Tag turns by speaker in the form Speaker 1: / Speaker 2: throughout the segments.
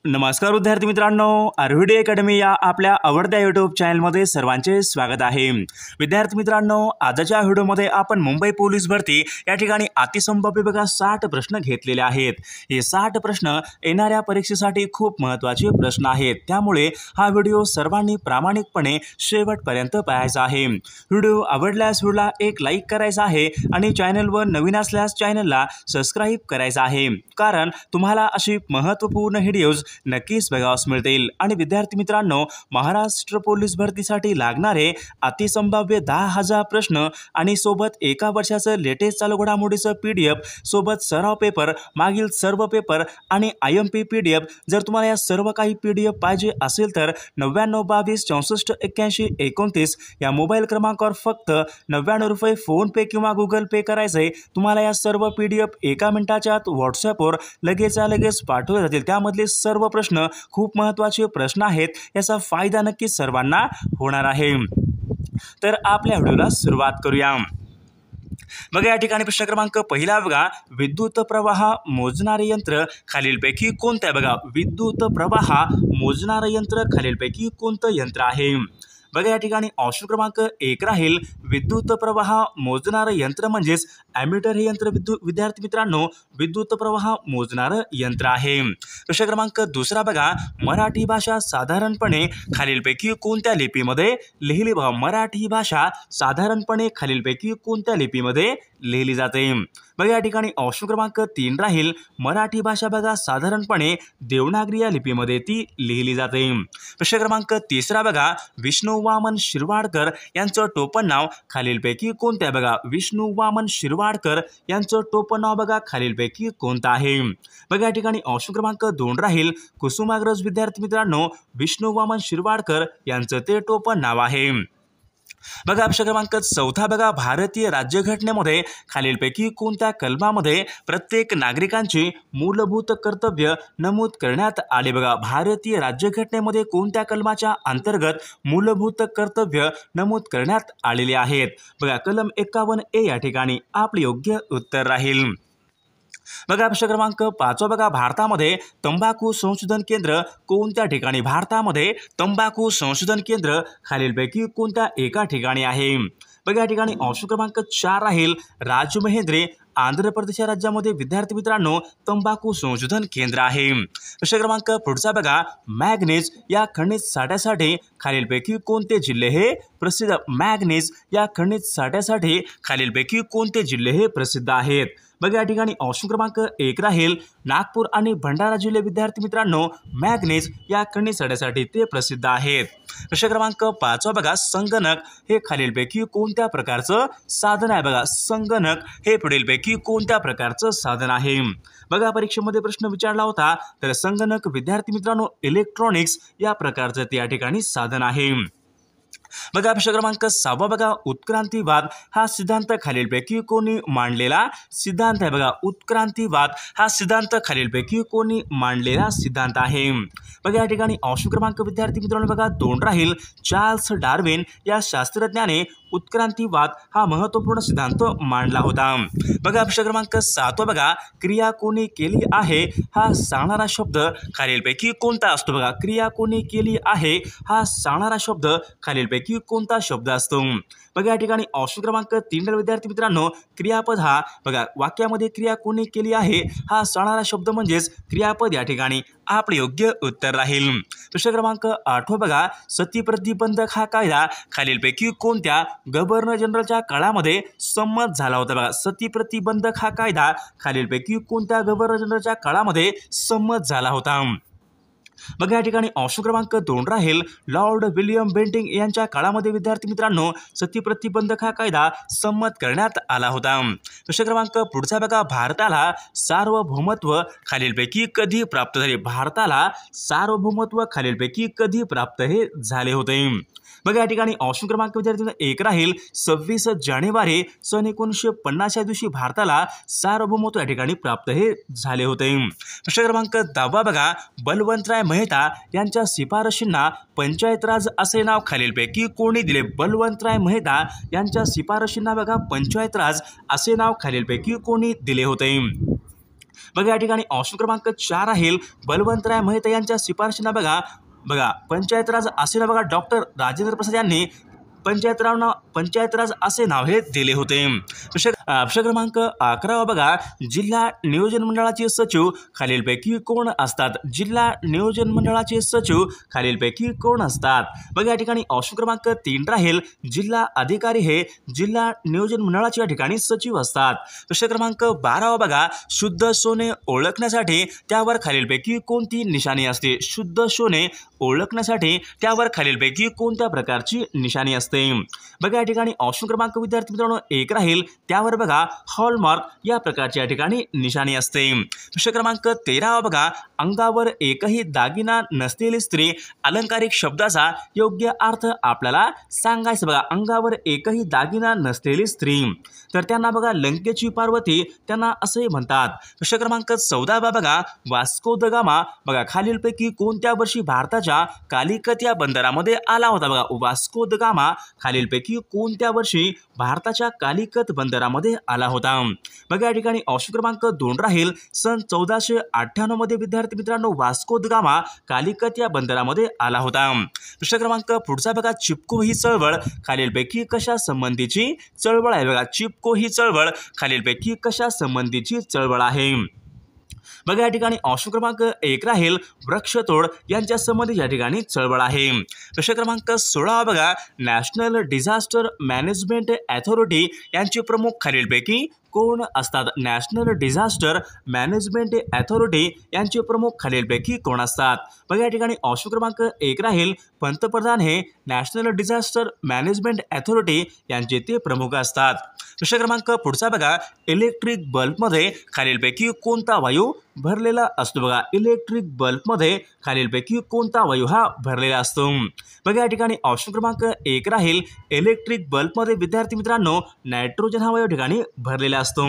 Speaker 1: नमस्कार विद्यार्थी मित्रांनो, आरव्हीडी अकॅडमी या आपल्या आवडत्या यूट्यूब चॅनलमध्ये सर्वांचे स्वागत आहे। विद्यार्थी मित्रांनो, आजच्या व्हिडिओमध्ये आपण मुंबई पोलीस भरती या ठिकाणी अतिसंभाव्य बघा 60 प्रश्न घेतलेले आहेत। हे 60 प्रश्न येणाऱ्या परीक्षेसाठी खूप महत्त्वाचे प्रश्न आहेत, त्यामुळे हा व्हिडिओ सर्वांनी प्रामाणिकपणे शेवटपर्यंत पाहायचा आहे। व्हिडिओ आवडल्यास व्हिडिओला एक लाईक करायचा आहे आणि चॅनलवर नवीन असल्यास चॅनलला सबस्क्राइब करायचा आहे, कारण तुम्हाला अशी महत्त्वपूर्ण व्हिडिओज नक्कीच बघावयास मिळतील। आणि विद्यार्थी मित्रांनो, महाराष्ट्र पोलीस भरतीसाठी लागणारे अतिसंभाव्य 10,000 प्रश्न आणि सोबत एका वर्षाचं लेटेस्ट चालू घडामोडीचं PDF सोबत सराव पेपर, मागील सर्व पेपर आणि IMP PDF जर तुम्हाला या सर्व काही PDF पाहिजे असेल तर 9922648129 या मोबाईल क्रमांकावर फक्त 99 रुपये फोन पे किंवा गुगल पे करायचे। तुम्हाला या सर्व PDF एका मिनिटाच्या आत WhatsAppवर लगेच पाठवले जातील। त्यामधले सर्व प्रश्न खूप महत्त्वाचे प्रश्न आहेत, याचा फायदा नक्कीच सर्वांना होणार आहे। तर आपल्या व्हिडिओला सुरुवात करूया। बघा या ठिकाणी प्रश्न क्रमांक पहिला बघा, विद्युत प्रवाह मोजणारे यंत्र खालीलपैकी कोणते आहे? बघा, विद्युत प्रवाह मोजणारे यंत्र खालीलपैकी कोणतं यंत्र आहे? बघा या ठिकाणी ऑप्शन क्रमांक 1 राहील विद्युत प्रवाह मोजणारे यंत्र म्हणजेच ॲमीटर हे यंत्र विद्यार्थी मित्रांनो विद्युत प्रवाह मोजणारं यंत्र आहे। प्रश्न क्रमांक 2 बघा, मराठी भाषा साधारणपणे खालीलपैकी कोणत्या लिपीमध्ये लिहिली? बघा, मराठी भाषा साधारणपणे खालीलपैकी कोणत्या लिपीमध्ये लिहिली जाते? बघा या ठिकाणी ऑप्शन क्रमांक 3 राहील मराठी भाषा बघा साधारणपणे देवनागरी या लिपीमध्ये ती लिहिली जाते। प्रश्न क्रमांक 3 बघा, विष्णू वामन शिरवाडकर यांचं टोपण नाव खालीलपैकी कोणते आहे? बघा, विष्णू वामन शिरवाडकर यांचं टोपण नाव बघा खालीलपैकी कोणतं आहे? बघा या ठिकाणी ऑप्शन क्रमांक 2 राहील कुसुमाग्रज विद्यार्थी मित्रांनो विष्णू वामन शिरवाडकर यांचं ते टोपण नाव आहे। बघा प्रश्न क्रमांक 4 बघा, भारतीय राज्यघटनेमध्ये खालीलपैकी कोणत्या कलमामध्ये प्रत्येक नागरिकांची मूलभूत कर्तव्य नमूद करण्यात आले? बघा, भारतीय राज्यघटनेमध्ये कोणत्या कलमाच्या अंतर्गत मूलभूत कर्तव्य नमूद करण्यात आलेले आहेत? बघा, कलम 51A या ठिकाणी आपले योग्य उत्तर राहील। बघा प्रश्न क्रमांक 5 बघा, भारतामध्ये तंबाखू संशोधन केंद्र कोणत्या ठिकाणी? भारतामध्ये तंबाखू संशोधन केंद्र खालीलपैकी कोणत्या एका ठिकाणी आहे? बघा या ठिकाणी ऑप्शन क्रमांक 4 राहील राजमहेंद्री आंध्र प्रदेश या राज्यामध्ये विद्यार्थी मित्रांनो तंबाखू संशोधन केंद्र आहे। प्रश्न क्रमांक पुढचा बघा, मॅग्नीज या खनिज साठ्यासाठी खालीलपैकी कोणते जिल्हे हे प्रसिद्ध? मॅग्नीज या खनिज साठ्यासाठी खालीलपैकी कोणते जिल्हे हे प्रसिद्ध आहेत? बघा या ठिकाणी ऑप्शन क्रमांक 1 राहील नागपूर आणि भंडारा जिल्हे विद्यार्थी मित्रांनो मॅग्नीज या खनिज साठ्यासाठी ते प्रसिद्ध आहेत। प्रश्न क्रमांक 5 बघा, संगणक हे खालीलपैकी कोणत्या प्रकारचं साधन आहे? बघा, संगणक हे पुढीलपैकी कोणत्या प्रकारचं साधन आहे? बघा परीक्षेमध्ये प्रश्न विचारला होता, तर संगणक विद्यार्थी मित्रांनो इलेक्ट्रॉनिक्स या प्रकारचं ते या ठिकाणी साधन आहे। बघा प्रश्न क्रमांक 6 बघा, उत्क्रांतीवाद हा सिद्धांत खालीलपैकी कोणी मांडलेला सिद्धांत आहे? बघा, उत्क्रांतीवाद हा सिद्धांत खालीलपैकी कोणी मांडलेला सिद्धांत आहे? बघा या ठिकाणी ऑप्शन क्रमांक विद्यार्थी मित्रांनो बघा 2 राहील चार्ल्स डार्विन या शास्त्रज्ञाने उत्क्रांतीवाद हा महत्त्वपूर्ण सिद्धांत मांडला होता। बघा प्रश्न क्रमांक 7 बघा, क्रिया कोणी केली आहे हा सांगणारा शब्द खालीलपैकी कोणता असतो? बघा, क्रिया कोणी केली आहे हा सांगणारा शब्द खालीलपैकी कोणता शब्द असतो? बघा या ठिकाणी ऑप्शन क्रमांक 3 विद्यार्थी मित्रांनो क्रियापद हा बघा वाक्यामध्ये क्रिया कोणी केली आहे हा सांगणारा शब्द म्हणजेच क्रियापद या ठिकाणी आपले योग्य उत्तर राहील। प्रश्न क्रमांक 8 बघा, सती प्रतिबंधक हा कायदा खालीलपैकी कोणत्या गव्हर्नर जनरलच्या काळामध्ये संमत झाला होता? बघा, सती प्रतिबंधक हा कायदा खालीलपैकी कोणत्या गव्हर्नर जनरलच्या काळामध्ये संमत झाला होता? बघा या ठिकाणी ऑप्शन क्रमांक 2 राहील लॉर्ड विल्यम बेंटिंक यांच्या काळामध्ये विद्यार्थी मित्रांनो सती प्रतिबंधक हा कायदा संमत करण्यात आला होता। प्रश्न क्रमांक पुढचा बघा, भारताला सार्वभौमत्व खालीलपैकी कधी प्राप्त झाले? भारताला सार्वभौमत्व खालीलपैकी कधी प्राप्त हे झाले होते? बघा या ठिकाणी ऑप्शन क्रमांक विद्यार्थी 1 राहील 26 जानेवारी सन 1950 या दिवशी भारताला सार्वभौमत्व या ठिकाणी प्राप्त हे झाले होते। प्रश्न क्रमांक 10 बघा, बलवंतराय मेहता यांच्या शिफारशींना पंचायत राज असे नाव खालीलपैकी कोणी दिले? बलवंतराय मेहता यांच्या शिफारशींना बघा पंचायत राज असे नाव खालीलपैकी कोणी दिले होते? बघा या ठिकाणी ऑप्शन क्रमांक 4 राहील बलवंतराय मेहता यांच्या शिफारशींना बघा पंचायत राज असे ना बघा डॉक्टर राजेंद्र प्रसाद यांनी पंचायत राज असे नाव हे दिले होते। प्रश्न क्रमांक 11 बघा जिल्हा नियोजन मंडळाचे सचिव खालीलपैकी कोण असतात? जिल्हा नियोजन मंडळाचे सचिव खालीलपैकी कोण असतात? बघा या ठिकाणी ऑप्शन क्रमांक 3 राहील जिल्हा अधिकारी हे जिल्हा नियोजन मंडळाचे या ठिकाणी सचिव असतात। प्रश्न क्रमांक 12 बघा शुद्ध सोने ओळखण्यासाठी त्यावर खालीलपैकी कोणती निशाणी असते? शुद्ध सोने ओळखण्यासाठी त्यावर खालीलपैकी कोणत्या प्रकारची निशाणी असते? बघा या ठिकाणी ऑप्शन क्रमांक विद्यार्थी मित्रांनो 1 राहील त्यावर बघा हॉलमार्क या प्रकारची या ठिकाणी निशाणी असते। प्रश्न क्रमांक 13 बघा अंगावर एकही दागिना नसलेली स्त्री अलंकारिक शब्दाचा योग्य अर्थ आपल्याला सांगायचा। बघा अंगावर एकही दागिना नसलेली स्त्री तर त्यांना बघा लंकेची पार्वती त्यांना असे म्हणतात। प्रश्न क्रमांक 14 बघा वास्को द गामा बघा खालीलपैकी कोणत्या वर्षी भारताच्या कालिकत या बंदरामध्ये आला होता? बघा वास्को द गामा खालीलपैकी कोणत्या वर्षी भारताच्या कालिकत बंदरामध्ये आला होता? बघा या ठिकाणी ऑप्शन क्रमांक 2 राहील सन 1498 मध्ये विद्यार्थी मित्रांनो वास्को द गामा कालिकत या बंदरामध्ये आला होता। प्रश्न क्रमांक पुढचा बघा चिपको ही चळवळ खालीलपैकी कशा संबंधीची चळवळ आहे? बघा चिपको ही चळवळ खालीलपैकी कशा संबंधीची चळवळ आहे? बघा या ठिकाणी ऑप्शन क्रमांक 1 राहील वृक्षतोड यांच्या संबंधित या ठिकाणी चळवळ आहे। प्रश्न क्रमांक 16 बघा नॅशनल डिझास्टर मॅनेजमेंट अथॉरिटी यांचे प्रमुख खालीलपैकी कोण असतात? नॅशनल डिझास्टर मॅनेजमेंट अथॉरिटी यांचे प्रमुख खालीलपैकी कोण असतात? बघा या ठिकाणी ऑप्शन क्रमांक 1 राहील पंतप्रधान हे नॅशनल डिझास्टर मॅनेजमेंट अथॉरिटी यांचे ते प्रमुख असतात। प्रश्न क्रमांक पुढचा बघा इलेक्ट्रिक बल्बमध्ये खालीलपैकी कोणता वायू भरलेला असतो? बघा इलेक्ट्रिक बल्बमध्ये खालीलपैकी कोणता वायू हा भरलेला असतो? बघा या ठिकाणी ऑप्शन क्रमांक 1 राहील इलेक्ट्रिक बल्बमध्ये विद्यार्थी मित्रांनो नायट्रोजन हा वायू ठिकाणी भरलेला असतो।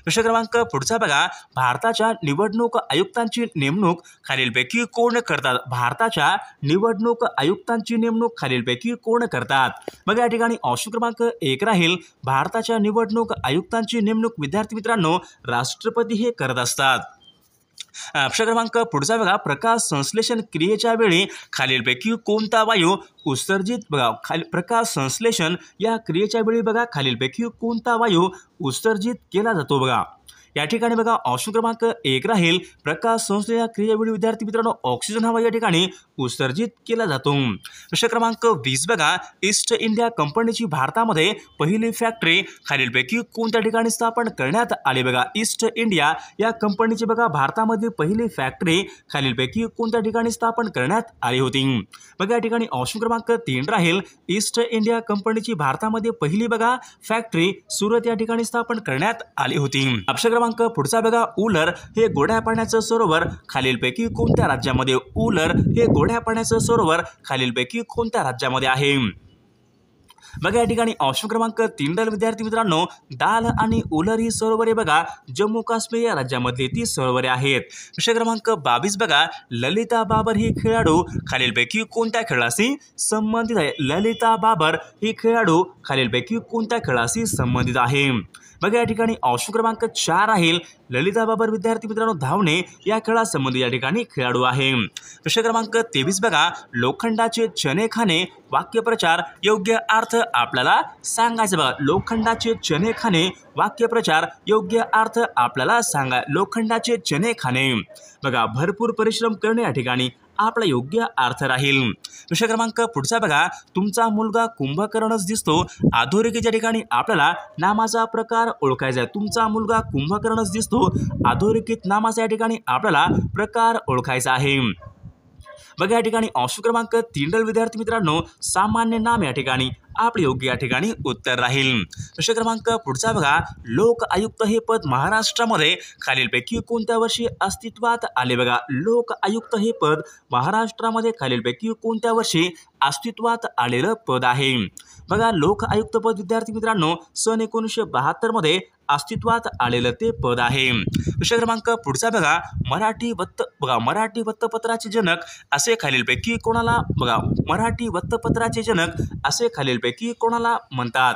Speaker 1: प्रश्न क्रमांक पुढचा बघा भारताच्या निवडणूक आयुक्तांची नेमणूक खालीलपैकी कोण करतात? भारताच्या निवडणूक आयुक्तांची नेमणूक खालीलपैकी कोण करतात? बघा या ठिकाणी ऑप्शन क्रमांक 1 राहील भारताच्या निवडणूक आयुक्तांची नेमणूक विद्यार्थी मित्रांनो राष्ट्रपती हे करत असतात। प्रश्न क्रमांक पुढचा बघा प्रकाश संश्लेषण क्रियेच्या वेळी खालीलपैकी कोणता वायू उत्सर्जित बघा प्रकाश संश्लेषण या क्रियेच्या वेळी बघा खालीलपैकी कोणता वायू उत्सर्जित केला जातो? बघा या ठिकाणी बघा ऑप्शन क्रमांक 1 राहील प्रकाश संश्लेषण क्रियेवेळी विद्यार्थी मित्रांनो ऑक्सिजन हा या ठिकाणी उत्सर्जित केला जातो। प्रश्न क्रमांक 20 बघा ईस्ट इंडिया कंपनीची भारतामध्ये पहिली फॅक्टरी खालीलपैकी कोणत्या ठिकाणी स्थापन करण्यात आली? बघा ईस्ट इंडिया या कंपनीची बघा भारतामध्ये पहिली फॅक्टरी खालीलपैकी कोणत्या ठिकाणी स्थापन करण्यात आली होती? बघा या ठिकाणी ऑप्शन क्रमांक 3 राहील ईस्ट इंडिया कंपनीची भारतामध्ये पहिली बघा फॅक्टरी सुरत या ठिकाणी स्थापन करण्यात आली होती। पुढचा बघा उलर हे गोड्या पाण्याचं सरोवर खालीलपैकी कोणत्या राज्यामध्ये? उलर हे गोड्या पाण्याचं सरोवर खालीलपैकी कोणत्या राज्यामध्ये आहे? बघा या ठिकाणी ऑप्शन क्रमांक 3 राहील विद्यार्थी मित्रांनो दाल आणि उलर ही सरोवरे बघा जम्मू काश्मीर या राज्यामधली ती सरोवरे आहेत। प्रश्न क्रमांक 22 बघा ललिता बाबर ही खेळाडू खालीलपैकी कोणत्या खेळाशी संबंधित आहे? ललिता बाबर ही खेळाडू खालीलपैकी कोणत्या खेळाशी संबंधित आहे? बघा या ठिकाणी ऑप्शन क्रमांक 4 राहील ललिता बाबर विद्यार्थी मित्रांनो धावणे या खेळासंबंधी या ठिकाणी खेळाडू आहे। प्रश्न क्रमांक 23 बघा लोखंडाचे चणे खाणे वाक्यप्रचार योग्य अर्थ आपल्याला सांगायचा। बघा लोखंडाचे चणे खाणे वाक्यप्रचार योग्य अर्थ आपल्याला सांगा। लोखंडाचे चणे खाणे बघा भरपूर परिश्रम करणे या ठिकाणी आपला योग्य अर्थ राहील। प्रश्न क्रमांक पुढचा बघा तुमचा मुलगा कुंभकर्णच दिसतो अधोरेखित या ठिकाणी आपल्याला नामाचा प्रकार ओळखायचा आहे। तुमचा मुलगा कुंभकर्णच दिसतो अधोरेखित नामाचा या ठिकाणी आपल्याला प्रकार ओळखायचा आहे। बघा या ठिकाणी ऑप्शन क्रमांक 3 विद्यार्थी मित्रांनो सामान्य नाम या ठिकाणी आपले योग्य या ठिकाणी उत्तर राहील। प्रश्न क्रमांक पुढचा बघा लोक आयुक्त हे पद महाराष्ट्रामध्ये खालीलपैकी कोणत्या वर्षी अस्तित्वात आले? बघा लोक आयुक्त हे पद महाराष्ट्रामध्ये खालीलपैकी कोणत्या वर्षी अस्तित्वात आलेलं पद आहे? बघा लोक आयुक्त पद विद्यार्थी मित्रांनो सन 1972 मध्ये अस्तित्वात आलेलं ते पद आहे। प्रश्न क्रमांक पुढचा बघा मराठी वृत्तपत्राचे जनक असे खालीलपैकी कोणाला बघा मराठी वृत्तपत्राचे जनक असे खालीलपैकी कोणाला म्हणतात?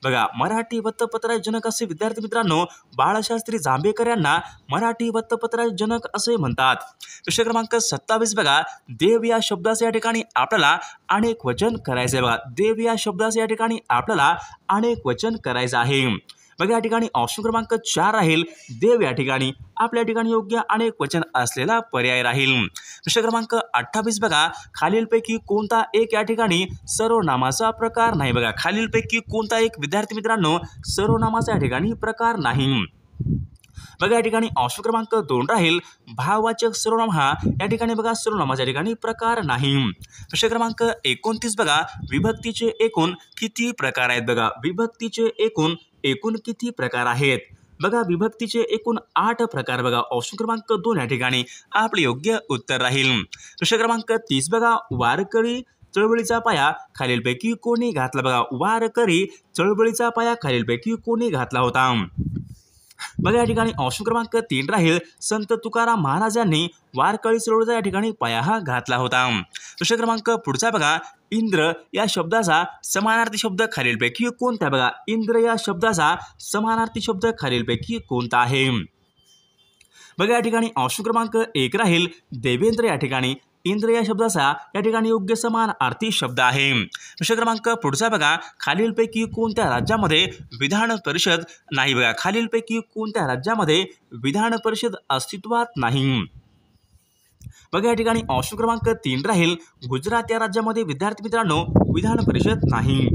Speaker 1: बघा मराठी वृत्तपत्राचे जनक असे विद्यार्थी मित्रांनो बाळशास्त्री जांभेकर यांना मराठी वृत्तपत्राचे जनक असे म्हणतात. प्रश्न क्रमांक 27 बघा देव या शब्दाचे या ठिकाणी आपल्याला अनेक वचन करायचे बघा देव या शब्दाचे या ठिकाणी आपल्याला अनेक वचन करायचं आहे. बघा या ठिकाणी ऑप्शन क्रमांक 4 राहील देव या ठिकाणी आपल्या ठिकाणी योग्य अनेक वचन असलेला पर्याय राहील. प्रश्न क्रमांक 28 बघा खालीलपैकी कोणता एक या ठिकाणी सर्वनामाचा प्रकार नाही. बघा खालीलपैकी कोणता एक विद्यार्थी मित्रांनो सर्वनामाचा या ठिकाणी प्रकार नाही. बघा या ठिकाणी ऑप्शन क्रमांक 2 राहील भाववाचक सर्वनाम हा या ठिकाणी बघा सर्वनामाच्या ठिकाणी प्रकार नाही. प्रश्न क्रमांक 29 बघा विभक्तीचे एकूण किती प्रकार आहेत. बघा विभक्तीचे एकूण किती प्रकार आहेत. बघा विभक्तीचे एकूण 8 प्रकार. बघा ऑप्शन क्रमांक 2 या ठिकाणी आपले योग्य उत्तर राहील. प्रश्न क्रमांक 30 बघा वारकरी चळवळीचा पाया खालीलपैकी कोणी घातला. बघा वारकरी चळवळीचा पाया खालीलपैकी कोणी घातला होता. बघा या ठिकाणी ऑप्शन क्रमांक 3 राहील संत तुकाराम महाराजांनी वारकरी चळवळीचा या ठिकाणी पाया हा घातला होता. प्रश्न क्रमांक पुढचा बघा इंद्र या शब्दाचा समानार्थी शब्द खालीलपैकी कोणता. बघा इंद्र या शब्दाचा समानार्थी शब्द खालीलपैकी कोणता आहे. बघा या ठिकाणी ऑप्शन क्रमांक 1 राहील देवेंद्र या ठिकाणी इंद्र या शब्दाचा या ठिकाणी योग्य समानार्थी शब्द आहे. प्रश्न क्रमांक पुढचा बघा खालीलपैकी कोणत्या राज्यामध्ये विधान परिषद नाही. बघा खालीलपैकी कोणत्या राज्यामध्ये विधान परिषद अस्तित्वात नाही. बघा या ठिकाणी ऑप्शन क्रमांक 3 राहील गुजरात या राज्यामध्ये विद्यार्थी मित्रांनो विधान परिषद नाही.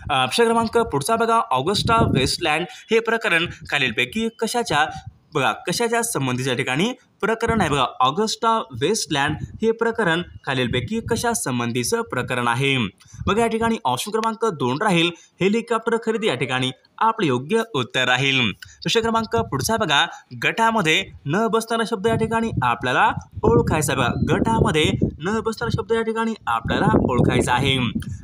Speaker 1: प्रश्न क्रमांक पुढचा बघा ऑगस्टा वेस्टलँड हे प्रकरण खालीलपैकी कशाच्या संबंधीच्या ठिकाणी प्रकरण आहे. बघा ऑगस्टा वेस्टलँड हे प्रकरण खालीलपैकी कशा संबंधीचं प्रकरण आहे. बघा या ठिकाणी ऑप्शन क्रमांक 2 राहील हेलिकॉप्टर खरेदी या ठिकाणी आपले योग्य उत्तर राहील. प्रश्न क्रमांक पुढचा बघा गटामध्ये न बसणारा शब्द या ठिकाणी आपल्याला ओळखायचा. बघा गटामध्ये न बसणारा शब्द या ठिकाणी आपल्याला ओळखायचा आहे.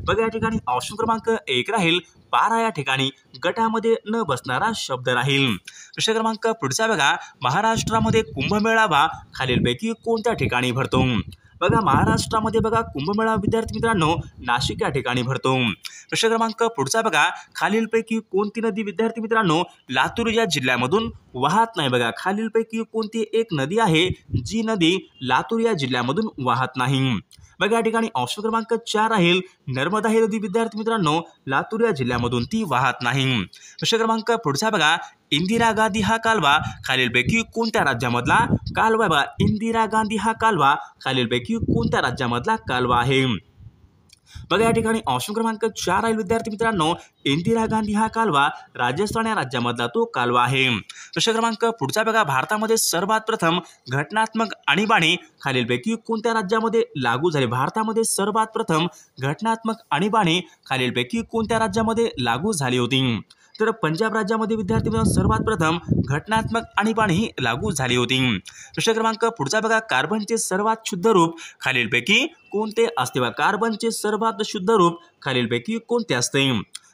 Speaker 1: बघा या ठिकाणी ऑप्शन क्रमांक 1 राहील पारा या ठिकाणी गटामध्ये न बसणारा शब्द राहील. प्रश्न क्रमांक पुढचा बघा महाराष्ट्रामध्ये कुंभमेळावा खालीलपैकी कोणत्या ठिकाणी भरतो. बघा महाराष्ट्रामध्ये बघा कुंभमेळा विद्यार्थी मित्रांनो नाशिक या ठिकाणी भरतो. प्रश्न क्रमांक पुढचा बघा खालीलपैकी कोणती नदी विद्यार्थी मित्रांनो लातूर या जिल्ह्यामधून वाहत नाही. बघा खालीलपैकी कोणती एक नदी आहे जी नदी लातूर या जिल्ह्यामधून वाहत नाही. बघा या ठिकाणी ऑप्शन क्रमांक 4 राहील नर्मदा ही नदी विद्यार्थी मित्रांनो लातूर या जिल्ह्यामधून ती वाहत नाही. प्रश्न क्रमांक पुढचा बघा इंदिरा गांधी हा कालवा खालीलपैकी कोणत्या राज्यामधला कालवा. बघा इंदिरा गांधी हा कालवा खालीलपैकी कोणत्या राज्यामधला कालवा आहे. बघा या ठिकाणी ऑप्शन क्रमांक 4 राहील विद्यार्थी मित्रांनो इंदिरा गांधी हा कालवा राजस्थान या राज्यामधला तो कालवा आहे. प्रश्न क्रमांक पुढचा बघा भारतामध्ये सर्वात प्रथम घटनात्मक आणीबाणी खालीलपैकी कोणत्या राज्यामध्ये लागू झाली. भारतामध्ये सर्वात प्रथम घटनात्मक आणीबाणी खालीलपैकी कोणत्या राज्यामध्ये लागू झाली होती. तर पंजाब राज्यामध्ये विद्यार्थी सर्वात प्रथम घटनात्मक आणीबाणी ही लागू झाली होती. प्रश्न क्रमांक पुढचा बघा कार्बनचे सर्वात शुद्ध रूप खालीलपैकी कोणते असते. बघा कार्बनचे सर्वात शुद्ध रूप खालीलपैकी कोणते असते.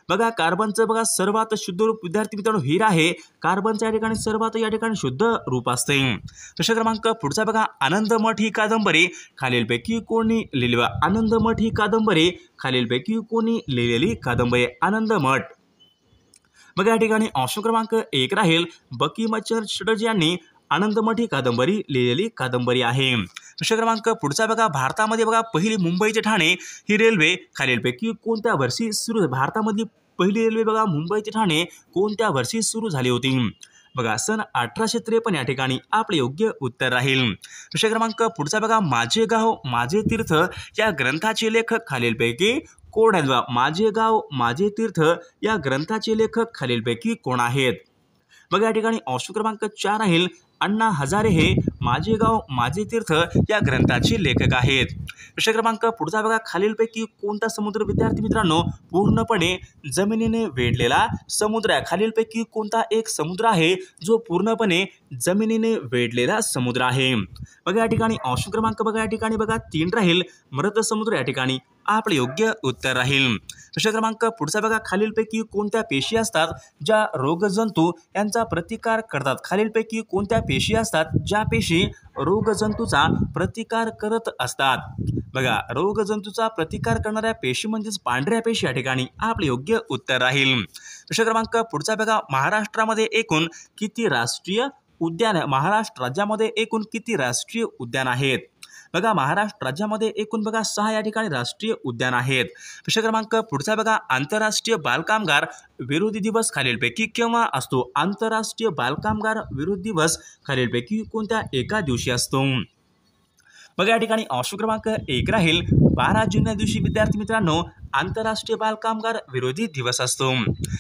Speaker 1: बघा कार्बनचं बघा सर्वात शुद्ध रूप विद्यार्थी मित्रांनो हीरा आहे. कार्बनच्या या ठिकाणी सर्वात या ठिकाणी शुद्ध रूप असते. प्रश्न क्रमांक पुढचा बघा आनंदमठ ही कादंबरी खालीलपैकी कोणी लिहिली. आनंदमठ ही कादंबरी खालीलपैकी कोणी लिहिलेली कादंबरी आनंदमठ. बघा या ठिकाणी ऑप्शन क्रमांक 1 राहील बंकिमचंद्र चटर्जी यांनी आनंदमठ ही कादंबरी लिहिलेली कादंबरी आहे. प्रश्न क्रमांक पुढचा बघा भारतामध्ये बघा पहिली मुंबई ते ठाणे ही रेल्वे खालीलपैकी कोणत्या वर्षी सुरू. भारतामधली पहिली रेल्वे बघा मुंबई ते ठाणे कोणत्या वर्षी सुरू झाली होती. बघा सन 1853 या ठिकाणी आपले योग्य उत्तर राहील. प्रश्न क्रमांक पुढचा बघा माझे गाव माझे तीर्थ या ग्रंथाचे लेखक खालीलपैकी कोण आहेत. माझे गाव माझे तीर्थ या ग्रंथाचे लेखक खालीलपैकी कोण आहेत. बघा या ठिकाणी ऑप्शन क्रमांक 4 राहील अण्णा हजारे हे माझे गाव माझे तीर्थ या ग्रंथाचे लेखक आहेत. प्रश्न क्रमांक पुढचा बघा खालीलपैकी कोणता समुद्र विद्यार्थी मित्रांनो पूर्णपणे जमिनीने वेढलेला समुद्र आहे. खालीलपैकी कोणता एक समुद्र आहे जो पूर्णपणे जमिनीने वेढलेला समुद्र आहे. बघा या ठिकाणी ऑप्शन क्रमांक बघा या ठिकाणी बघा 3 राहील मृत समुद्र या ठिकाणी आपले योग्य उत्तर राहील. प्रश्न क्रमांक पुढचा बघा खालीलपैकी कोणत्या पेशी असतात ज्या रोगजंतू यांचा प्रतिकार करतात. खालीलपैकी कोणत्या पेशी असतात ज्या पेशी रोगजंतूचा प्रतिकार करत असतात. बघा, रोगजंतूचा प्रतिकार करणाऱ्या पेशी म्हणजेच पांढऱ्या पेशी या ठिकाणी आपले योग्य उत्तर राहील. प्रश्न क्रमांक पुढचा बघा, महाराष्ट्रामध्ये एकूण किती राष्ट्रीय उद्यान महाराष्ट्र राज्यामध्ये एकूण किती राष्ट्रीय उद्यान आहेत? बघा, महाराष्ट्र राज्यामध्ये एकूण बघा 6 या ठिकाणी राष्ट्रीय उद्यान आहेत. प्रश्न क्रमांक पुढचा बघा, आंतरराष्ट्रीय बालकामगार विरोधी दिवस खालीलपैकी केव्हा असतो? आंतरराष्ट्रीय बालकामगार विरोधी दिवस खालीलपैकी कोणत्या एका दिवशी असतो? बघा, या ठिकाणी ऑप्शन क्रमांक 1 राहील 12 जून या दिवशी विद्यार्थी मित्रांनो आंतरराष्ट्रीय बालकामगार विरोधी दिवस असतो.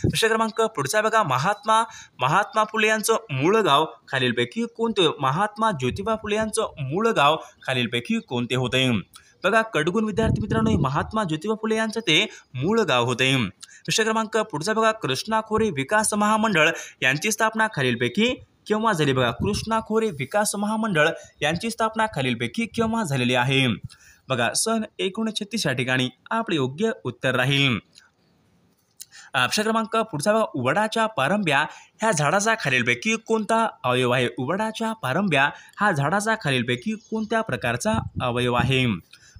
Speaker 1: प्रश्न क्रमांक पुढचा बघा, महात्मा फुले यांचं मूळ गाव खालीलपैकी कोणते? महात्मा ज्योतिबा फुले यांचं मूळ गाव खालीलपैकी कोणते होते? बघा, कडगुण विद्यार्थी मित्रांनो महात्मा ज्योतिबा फुले यांचं ते मूळ गाव होते. प्रश्न क्रमांक पुढचा बघा, कृष्णा खोरे विकास महामंडळ यांची स्थापना खालीलपैकी केव्हा झाली? बघा, कृष्णा खोरे विकास महामंडळ यांची स्थापना खालीलपैकी केव्हा झालेली आहे? बघा, सन 1936 या ठिकाणी आपले योग्य उत्तर राहील. प्रश्न क्रमांक पुढचा बघा, वडाच्या पारंब्या ह्या झाडाचा खालीलपैकी कोणता अवयव आहे? वडाच्या पारंब्या हा झाडाचा खालीलपैकी कोणत्या प्रकारचा अवयव आहे?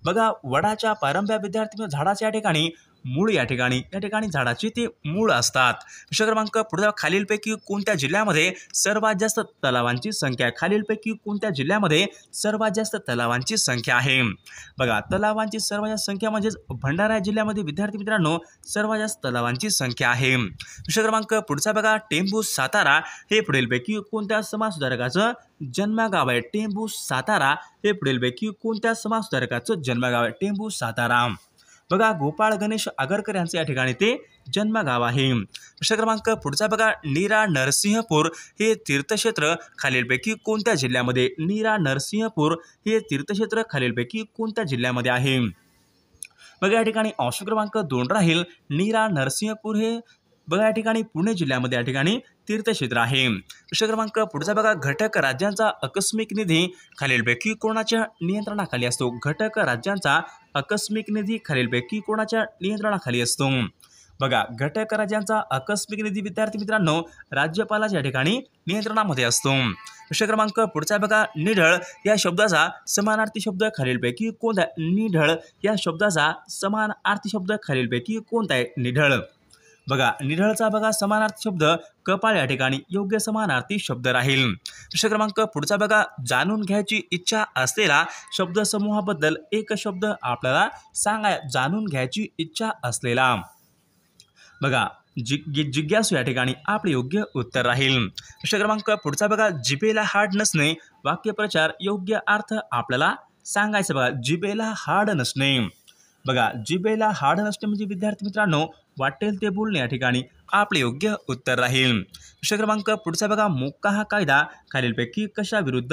Speaker 1: बघा, वडाच्या पारंब्या विद्यार्थी झाडाच्या ठिकाणी मूळ या ठिकाणी झाडाचे ते मूळ असतात. प्रश्न क्रमांक पुढचा, खालीलपैकी कोणत्या जिल्ह्यामध्ये सर्वात जास्त तलावांची संख्या आहे? खालीलपैकी कोणत्या जिल्ह्यामध्ये सर्वात जास्त तलावांची संख्या आहे? बघा, तलावांची सर्वात जास्त संख्या म्हणजेच भंडारा जिल्ह्यामध्ये विद्यार्थी मित्रांनो सर्वात जास्त तलावांची संख्या आहे. प्रश्न क्रमांक पुढचा बघा, टेंभू सातारा हे पुढीलपैकी कोणत्या समाजसुधारकाचं जन्मगाव आहे? टेंभू सातारा हे पुढीलपैकी कोणत्या समाजसुधारकाचं जन्मगाव आहे? टेंभू सातारा. बघा, गोपाळ गणेश आगरकर यांचे या ठिकाणी ते जन्मगाव आहे. प्रश्न क्रमांक पुढचा बघा, नीरा नरसिंहपूर हे तीर्थक्षेत्र खालीलपैकी कोणत्या जिल्ह्यामध्ये? नीरा नरसिंहपूर हे तीर्थक्षेत्र खालीलपैकी कोणत्या जिल्ह्यामध्ये आहे? बघा, या ठिकाणी ऑप्शन क्रमांक 2 राहील नीरा नरसिंहपूर हे बघा या ठिकाणी पुणे जिल्ह्यामध्ये या ठिकाणी तीर्थक्षेत्र आहे. प्रश्न क्रमांक पुढचा बघा, घटक राज्यांचा आकस्मिक निधी खालीलपैकी कोणाच्या नियंत्रणाखाली असतो? घटक राज्यांचा आकस्मिक निधी खालीलपैकी कोणाच्या नियंत्रणाखाली असतो? बघा, घटक राज्यांचा आकस्मिक निधी विद्यार्थी मित्रांनो राज्यपालाच्या ठिकाणी नियंत्रणामध्ये असतो. प्रश्न क्रमांक पुढचा बघा, निढळ या शब्दाचा समानार्थी शब्द खालीलपैकी कोणता आहे? निढळ या शब्दाचा समानार्थी शब्द खालीलपैकी कोणता आहे? निढळ. बघा, निढळचा बघा समानार्थी शब्द कपाळ या ठिकाणी योग्य समानार्थी शब्द राहील. प्रश्न क्रमांक पुढचा बघा, जाणून घ्यायची इच्छा असलेला शब्दसमूहाबद्दल एक शब्द आपल्याला सांगा. जाणून घ्यायची इच्छा असलेला. बघा, जिज्ञासू या ठिकाणी आपले योग्य उत्तर राहील. प्रश्न क्रमांक पुढचा बघा, जिभेला हाड नसणे वाक्यप्रचार योग्य अर्थ आपल्याला सांगायचं. बघा, जिभेला हाड नसणे. बघा, जिभेला हाड नसणे म्हणजे विद्यार्थी मित्रांनो वाटेल ते बोलणे या ठिकाणी आपले योग्य उत्तर राहील. प्रश्न क्रमांक पुढचा बघा, मोक्का हा कायदा खालीलपैकी कशा विरुद्ध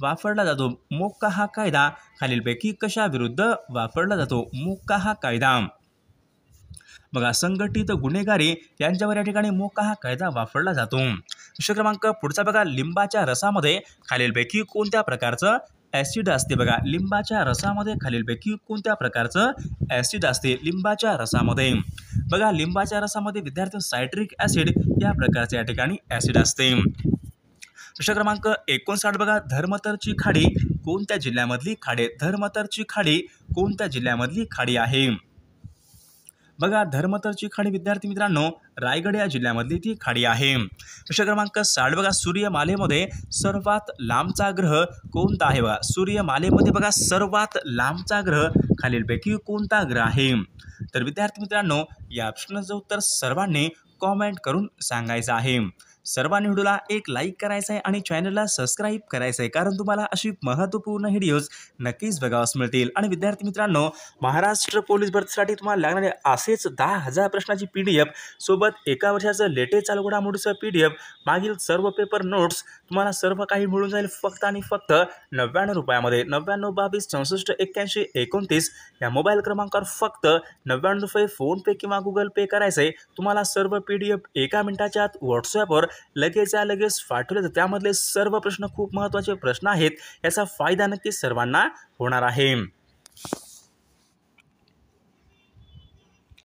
Speaker 1: वापरला जातो? मोक्का हा कायदा खालीलपैकी कशा विरुद्ध वापरला जातो? मोक्का हा कायदा. बघा, संघटित गुन्हेगारी यांच्यावर या ठिकाणी मोक्का हा कायदा वापरला जातो. प्रश्न क्रमांक पुढचा बघा, लिंबाच्या रसामध्ये खालीलपैकी कोणत्या प्रकारचं ॲसिड असते? बघा, लिंबाच्या रसामध्ये खालीलपैकी कोणत्या प्रकारचं ॲसिड असते? लिंबाच्या रसामध्ये. बघा, लिंबाच्या रसामध्ये विद्यार्थी सायट्रिक ॲसिड या प्रकारचे या ठिकाणी ॲसिड असते. प्रश्न क्रमांक 59 बघा, धर्मतरची खाडी कोणत्या जिल्ह्यामधली खाडी? धर्मतरची खाडी कोणत्या जिल्ह्यामधली खाडी आहे? बघा, धर्मतरची खाडी विद्यार्थी मित्रांनो रायगड या जिल्ह्यामधली ती खाडी आहे. प्रश्न क्रमांक 60 बघा, सूर्यमालेमध्ये सर्वात लांबचा ग्रह कोणता आहे? बघा, सूर्यमालेमध्ये बघा सर्वात लांबचा ग्रह खालीलपैकी कोणता ग्रह आहे? तर विद्यार्थी मित्रांनो या प्रश्नाचं उत्तर सर्वांनी कॉमेंट करून सांगायचं आहे. सर्वांनी व्हिडिओला एक लाईक करायचं आहे आणि चॅनलला सबस्क्राईब करायचं आहे, कारण तुम्हाला अशी महत्त्वपूर्ण व्हिडिओज नक्कीच बघावयास मिळतील. आणि विद्यार्थी मित्रांनो, महाराष्ट्र पोलीस भरतीसाठी तुम्हाला लागणारे असेच 10,000 प्रश्नाची PDF सोबत एका वर्षाचं लेटेस्ट चालू घडामोडीचं PDF, मागील सर्व पेपर नोट्स तुम्हाला सर्व काही मिळून जाईल फक्त आणि फक्त 99 रुपयामध्ये. 99 22 64 81 29 या मोबाईल क्रमांकावर फक्त 99 रुपये फोनपे किंवा गुगल पे करायचं आहे. तुम्हाला सर्व PDF एका मिनिटाच्या आत व्हॉट्सॲपवर लगेच पाठवले जाते. त्यामधले सर्व प्रश्न खूप महत्त्वाचे प्रश्न आहेत. याचा फायदा नक्कीच सर्वांना होणार आहे.